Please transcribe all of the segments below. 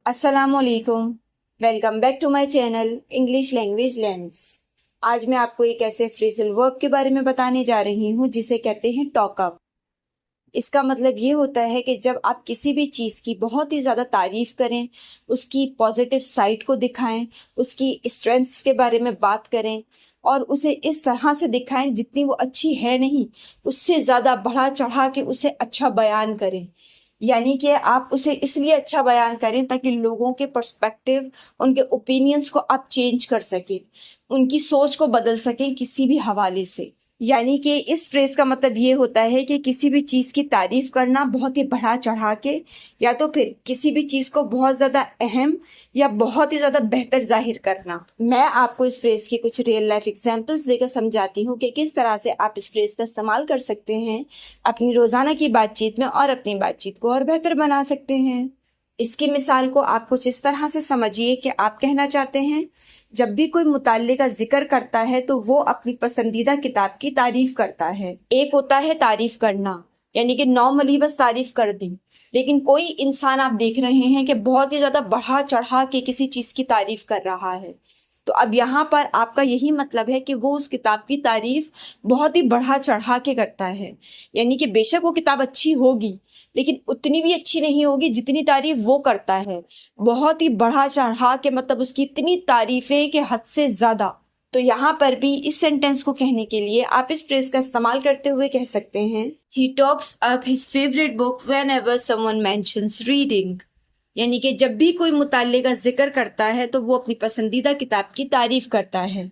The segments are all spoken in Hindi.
असलकुम। Welcome back to my channel English language lens. आज मैं आपको एक ऐसे फ्रेजल वर्ब के बारे में बताने जा रही हूँ जिसे कहते हैं टॉक अप। इसका मतलब ये होता है कि जब आप किसी भी चीज़ की बहुत ही ज़्यादा तारीफ करें, उसकी पॉजिटिव साइड को दिखाएं, उसकी स्ट्रेंथ्स के बारे में बात करें और उसे इस तरह से दिखाएं जितनी वो अच्छी है नहीं, उससे ज़्यादा बढ़ा चढ़ा के उसे अच्छा बयान करें। यानी कि आप उसे इसलिए अच्छा बयान करें ताकि लोगों के पर्सपेक्टिव, उनके ओपिनियंस को आप चेंज कर सकें, उनकी सोच को बदल सकें किसी भी हवाले से। यानी कि इस फ्रेज का मतलब ये होता है कि किसी भी चीज़ की तारीफ करना बहुत ही बढ़ा चढ़ा के, या तो फिर किसी भी चीज़ को बहुत ज़्यादा अहम या बहुत ही ज़्यादा बेहतर जाहिर करना। मैं आपको इस फ्रेज की कुछ रियल लाइफ एग्जांपल्स देकर समझाती हूँ कि किस तरह से आप इस फ्रेज का इस्तेमाल कर सकते हैं अपनी रोज़ाना की बातचीत में और अपनी बातचीत को और बेहतर बना सकते हैं। इसकी मिसाल को आप कुछ इस तरह से समझिए कि आप कहना चाहते हैं, जब भी कोई मुताल्ले का जिक्र करता है तो वो अपनी पसंदीदा किताब की तारीफ करता है। एक होता है तारीफ करना, यानी कि नॉर्मली बस तारीफ कर दी, लेकिन कोई इंसान आप देख रहे हैं कि बहुत ही ज्यादा बढ़ा चढ़ा के किसी चीज की तारीफ कर रहा है। तो अब यहाँ पर आपका यही मतलब है कि वो उस किताब की तारीफ बहुत ही बढ़ा चढ़ा के करता है। यानी कि बेशक वो किताब अच्छी होगी, लेकिन उतनी भी अच्छी नहीं होगी जितनी तारीफ वो करता है। बहुत ही बढ़ा चढ़ा के, मतलब उसकी इतनी तारीफें कि हद से ज्यादा। तो यहाँ पर भी इस सेंटेंस को कहने के लिए आप इस फ्रेज का इस्तेमाल करते हुए कह सकते हैं, he talks up his favourite book when ever someone mentions reading. यानी कि जब भी कोई मुताल्ले का जिक्र करता है तो वो अपनी पसंदीदा किताब की तारीफ करता है।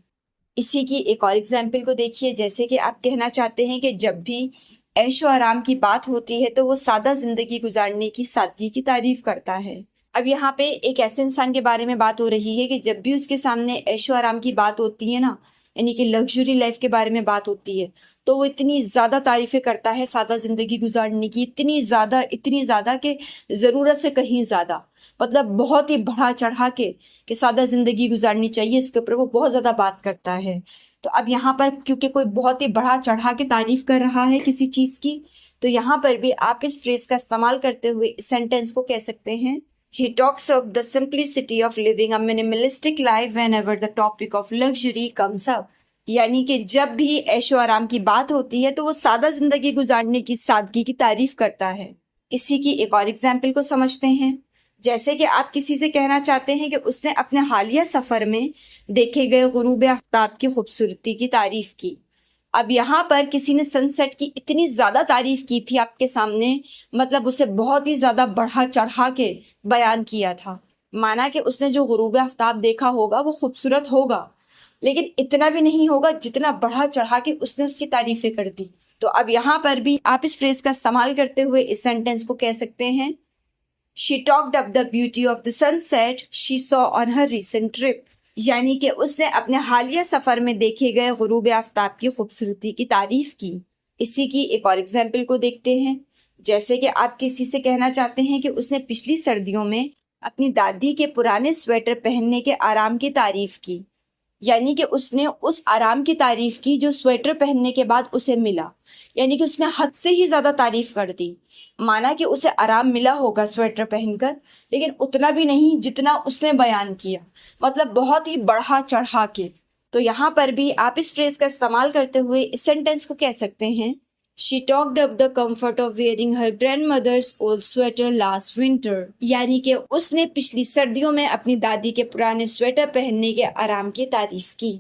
इसी की एक और एग्जाम्पल को देखिए, जैसे कि आप कहना चाहते हैं कि जब भी ऐशो आराम की बात होती है तो वो सादा जिंदगी गुजारने की सादगी की तारीफ करता है। अब यहाँ पे एक ऐसे इंसान के बारे में बात हो रही है कि जब भी उसके सामने ऐशो आराम की बात होती है ना, यानी कि लग्जरी लाइफ के बारे में बात होती है, तो वो इतनी ज़्यादा तारीफें करता है सादा ज़िंदगी गुजारने की, इतनी ज़्यादा कि ज़रूरत से कहीं ज़्यादा। मतलब बहुत ही बढ़ा चढ़ा के कि सादा ज़िंदगी गुजारनी चाहिए, इसके ऊपर वो बहुत ज़्यादा बात करता है। तो अब यहाँ पर क्योंकि कोई बहुत ही बढ़ा चढ़ा के तारीफ कर रहा है किसी चीज़ की, तो यहाँ पर भी आप इस फ्रेज का इस्तेमाल करते हुए इस सेंटेंस को कह सकते हैं, He talks of the simplicity of living a minimalistic life whenever the topic of luxury comes up। यानी कि जब भी ऐशो आराम की बात होती है तो वो सादा जिंदगी गुजारने की सादगी की तारीफ करता है। इसी की एक और एग्जाम्पल को समझते हैं, जैसे कि आप किसी से कहना चाहते हैं कि उसने अपने हालिया सफर में देखे गए गुरूब आफ्ताब की खूबसूरती की तारीफ की। अब यहाँ पर किसी ने सनसेट की इतनी ज़्यादा तारीफ की थी आपके सामने, मतलब उसे बहुत ही ज़्यादा बढ़ा चढ़ा के बयान किया था। माना कि उसने जो गुरूब आफ्ताब देखा होगा वो खूबसूरत होगा, लेकिन इतना भी नहीं होगा जितना बढ़ा चढ़ा के उसने उसकी तारीफें कर दी। तो अब यहाँ पर भी आप इस फ्रेज का इस्तेमाल करते हुए इस सेंटेंस को कह सकते हैं, she talked up the beauty of the sunset she saw on her recent trip. यानी कि उसने अपने हालिया सफर में देखे गए गुरूब आफ्ताब की खूबसूरती की तारीफ की। इसी की एक और एग्जाम्पल को देखते हैं, जैसे कि आप किसी से कहना चाहते हैं कि उसने पिछली सर्दियों में अपनी दादी के पुराने स्वेटर पहनने के आराम की तारीफ की। यानी कि उसने उस आराम की तारीफ की जो स्वेटर पहनने के बाद उसे मिला। यानी कि उसने हद से ही ज्यादा तारीफ कर दी। माना कि उसे आराम मिला होगा स्वेटर पहनकर, लेकिन उतना भी नहीं जितना उसने बयान किया, मतलब बहुत ही बढ़ा चढ़ा के। तो यहाँ पर भी आप इस फ्रेज का इस्तेमाल करते हुए इस सेंटेंस को कह सकते हैं, she talked up the comfort of wearing her grandmother's old sweater last winter. यानी कि उसने पिछली सर्दियों में अपनी दादी के पुराने स्वेटर पहनने के आराम की तारीफ की।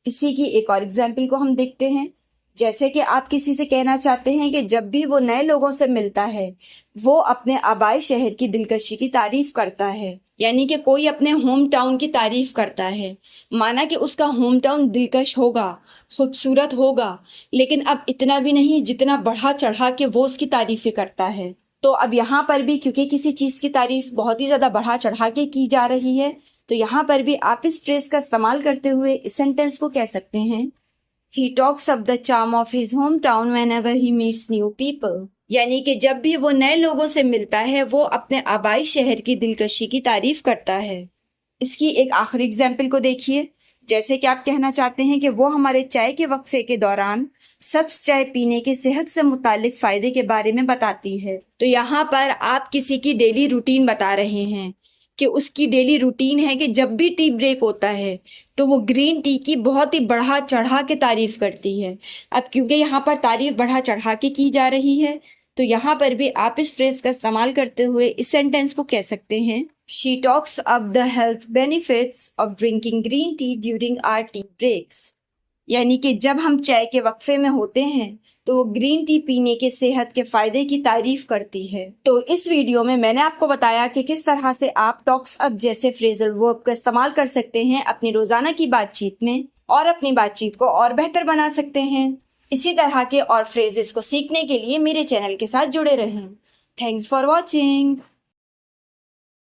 इसी की एक और एग्जाम्पल को हम देखते हैं, जैसे कि आप किसी से कहना चाहते हैं कि जब भी वो नए लोगों से मिलता है वो अपने आबाई शहर की दिलकशी की तारीफ करता है। यानी कि कोई अपने होम टाउन की तारीफ करता है। माना कि उसका होम टाउन दिलकश होगा, खूबसूरत होगा, लेकिन अब इतना भी नहीं जितना बढ़ा चढ़ा के वो उसकी तारीफें करता है। तो अब यहाँ पर भी क्योंकि किसी चीज़ की तारीफ बहुत ही ज़्यादा बढ़ा चढ़ा के की जा रही है, तो यहाँ पर भी आप इस फ्रेज का इस्तेमाल करते हुए इस सेंटेंस को कह सकते हैं, He talks up the charm of his hometown whenever he meets new people। यानी कि जब भी वो नए लोगों से मिलता है वो अपने आबाई शहर की दिलकशी की तारीफ करता है। इसकी एक आखिरी एग्जाम्पल को देखिए, जैसे कि आप कहना चाहते हैं कि वो हमारे चाय के वक्फे के दौरान सब्ज चाय पीने के सेहत से मुतालिक फ़ायदे के बारे में बताती है। तो यहाँ पर आप किसी की डेली रूटीन बता रहे हैं कि उसकी डेली रूटीन है कि जब भी टी ब्रेक होता है तो वो ग्रीन टी की बहुत ही बढ़ा चढ़ा के तारीफ करती है। अब क्योंकि यहाँ पर तारीफ बढ़ा चढ़ा के की जा रही है तो यहाँ पर भी आप इस फ्रेज का इस्तेमाल करते हुए इस सेंटेंस को कह सकते हैं, she talks up the health benefits of drinking green tea during our tea breaks. यानी कि जब हम चाय के वक्फे में होते हैं तो वो ग्रीन टी पीने के सेहत के फायदे की तारीफ करती है। तो इस वीडियो में मैंने आपको बताया कि किस तरह से आप टॉक्स अप जैसे फ्रेजल वर्ब का इस्तेमाल कर सकते हैं अपनी रोजाना की बातचीत में और अपनी बातचीत को और बेहतर बना सकते हैं। इसी तरह के और फ्रेजेस को सीखने के लिए मेरे चैनल के साथ जुड़े रहें। Thanks for watching.